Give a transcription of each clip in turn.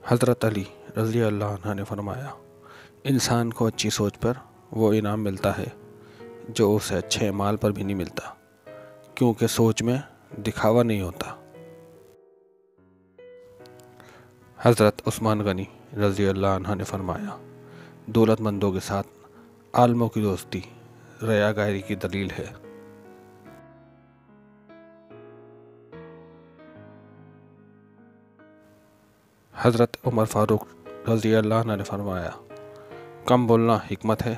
حضرت علی رضی اللہ عنہ نے فرمایا، انسان کو اچھی سوچ پر وہ انعام ملتا ہے جو اسے اچھے اعمال پر بھی نہیں ملتا، کیونکہ سوچ میں دکھاوا نہیں ہوتا۔ حضرت عثمان غنی رضی اللہ عنہ نے فرمایا، دولت مندوں کے ساتھ عالموں کی دوستی ریاکاری کی دلیل ہے۔ حضرت عمر فاروق رضی اللہ عنہ نے فرمایا، کم بولنا حکمت ہے،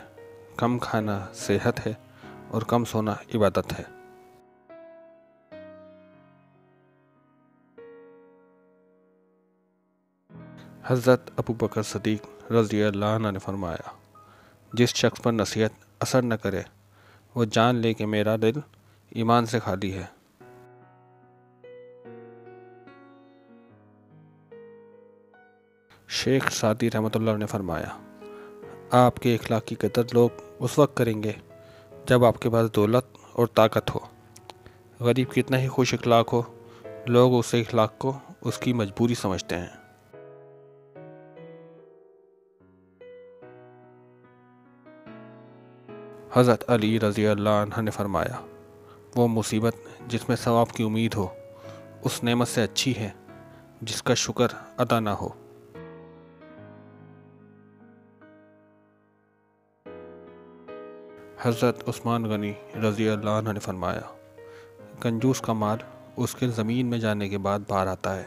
کم کھانا صحت ہے، اور کم سونا عبادت ہے۔ حضرت ابو بکر صدیق رضی اللہ عنہ نے فرمایا، جس شخص پر نصیحت اثر نہ کرے وہ جان لے کہ میرا دل ایمان سے خالی ہے۔ شیخ سعدی رحمۃ اللہ نے فرمایا، آپ کے اخلاق کی قدر لوگ اس وقت کریں گے جب آپ کے پاس دولت اور طاقت ہو۔ غریب کتنا ہی خوش اخلاق ہو، لوگ اس اخلاق کو اس کی مجبوری سمجھتے ہیں۔ حضرت علی رضی اللہ عنہ نے فرمایا، وہ مصیبت جس میں ثواب کی امید ہو اس نعمت سے اچھی ہے جس کا شکر ادا نہ ہو۔ حضرت عثمان غنی رضی اللہ عنہ نے فرمایا، کنجوس کا مال اس کے زمین میں جانے کے بعد باہر آتا ہے۔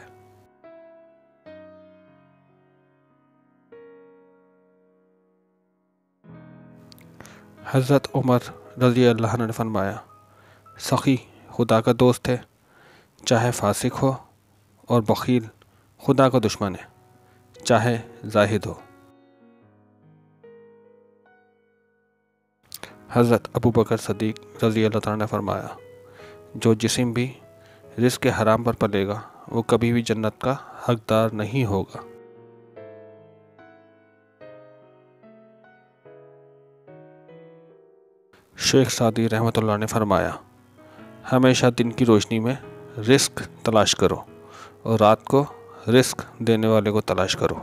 حضرت عمر رضی اللہ عنہ نے فرمایا، سخی خدا کا دوست ہے چاہے فاسق ہو، اور بخیل خدا کا دشمن ہے چاہے زاہد ہو۔ حضرت ابو بکر صدیق رضی اللہ تعالیٰ نے فرمایا، جو جسم بھی رزق حرام پر پلے گا وہ کبھی بھی جنت کا حقدار نہیں ہوگا۔ شیخ سعدی رحمۃ اللہ نے فرمایا، ہمیشہ دن کی روشنی میں رزق تلاش کرو اور رات کو رزق دینے والے کو تلاش کرو۔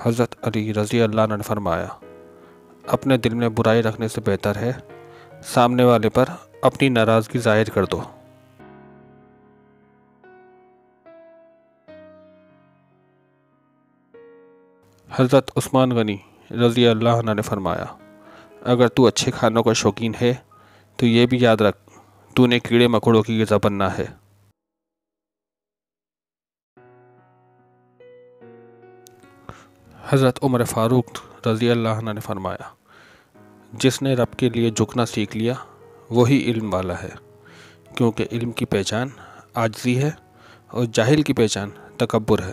حضرت علی رضی اللہ عنہ نے فرمایا، اپنے دل میں برائی رکھنے سے بہتر ہے سامنے والے پر اپنی ناراضگی ظاہر کر دو۔ حضرت عثمان غنی رضی اللہ عنہ نے فرمایا، اگر تو اچھے کھانوں کا شوقین ہے تو یہ بھی یاد رکھ تو نے کیڑے مکوڑوں کی غذا بننا ہے۔ حضرت عمر فاروق رضی اللہ عنہ نے فرمایا، جس نے رب کے لیے جھکنا سیکھ لیا وہی علم والا ہے، کیونکہ علم کی پہچان عاجزی ہے اور جاہل کی پہچان تکبر ہے۔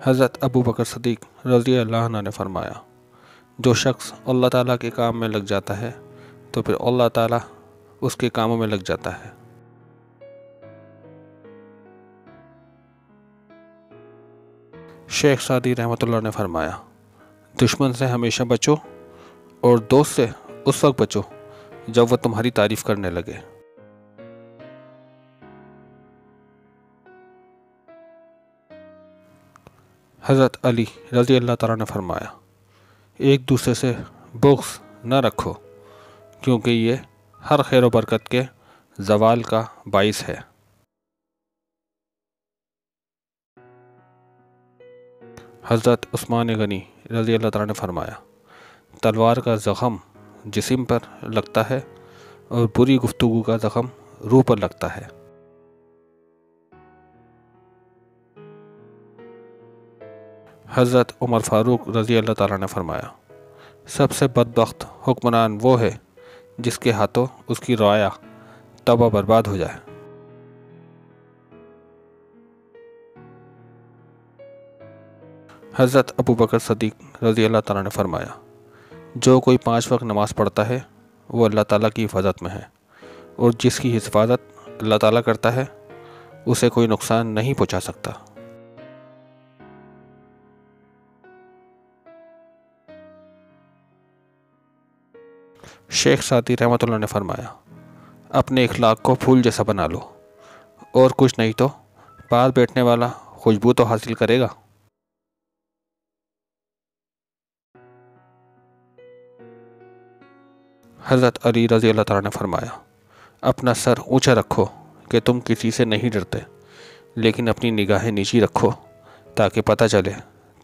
حضرت ابو بکر صدیق رضی اللہ عنہ نے فرمایا، جو شخص اللہ تعالیٰ کے کام میں لگ جاتا ہے تو پھر اللہ تعالیٰ اس کے کاموں میں لگ جاتا ہے۔ شیخ سعدی رحمۃ اللہ نے فرمایا، دشمن سے ہمیشہ بچو اور دوست سے اس وقت بچو جب وہ تمہاری تعریف کرنے لگے۔ حضرت علی رضی اللہ تعالیٰ نے فرمایا، ایک دوسرے سے بغض نہ رکھو کیونکہ یہ ہر خیر و برکت کے زوال کا باعث ہے۔ حضرت عثمان غنی رضی اللہ تعالیٰ نے فرمایا، تلوار کا زخم جسم پر لگتا ہے اور بری گفتگو کا زخم روح پر لگتا ہے۔ حضرت عمر فاروق رضی اللہ تعالیٰ نے فرمایا، سب سے بدبخت حکمران وہ ہے جس کے ہاتھوں اس کی رعایا تباہ برباد ہو جائے۔ حضرت ابو بکر صدیق رضی اللہ تعالیٰ نے فرمایا، جو کوئی 5 وقت نماز پڑھتا ہے وہ اللہ تعالیٰ کی حفاظت میں ہے، اور جس کی حفاظت اللہ تعالیٰ کرتا ہے اسے کوئی نقصان نہیں پہنچا سکتا۔ شیخ سعدی رحمۃ اللہ نے فرمایا، اپنے اخلاق کو پھول جیسا بنا لو، اور کچھ نہیں تو پاس بیٹھنے والا خوشبو تو حاصل کرے گا۔ حضرت علی رضی اللہ تعالیٰ نے فرمایا، اپنا سر اونچا رکھو کہ تم کسی سے نہیں ڈرتے، لیکن اپنی نگاہیں نیچی رکھو تاکہ پتہ چلے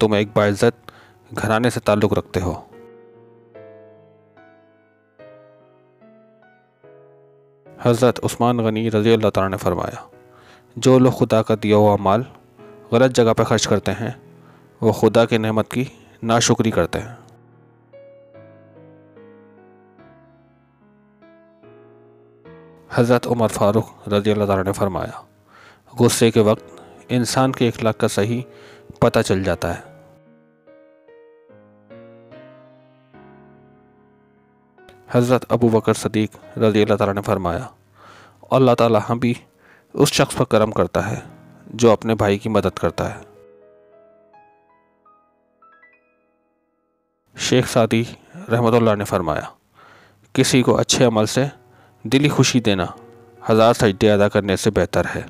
تم ایک باعزت گھرانے سے تعلق رکھتے ہو۔ حضرت عثمان غنی رضی اللہ تعالیٰ نے فرمایا، جو لوگ خدا کا دیا ہوا مال غلط جگہ پہ خرچ کرتے ہیں وہ خدا کی نعمت کی ناشکری کرتے ہیں۔ حضرت عمر فاروق رضی اللہ تعالیٰ نے فرمایا، غصے کے وقت انسان کے اخلاق کا صحیح پتہ چل جاتا ہے۔ حضرت ابو بکر صدیق رضی اللہ تعالیٰ نے فرمایا، اللہ تعالیٰ ہم بھی اس شخص پر کرم کرتا ہے جو اپنے بھائی کی مدد کرتا ہے۔ شیخ سعدی رحمۃ اللہ نے فرمایا، کسی کو اچھے عمل سے دلی خوشی دینا 1000 سجدے ادا کرنے سے بہتر ہے۔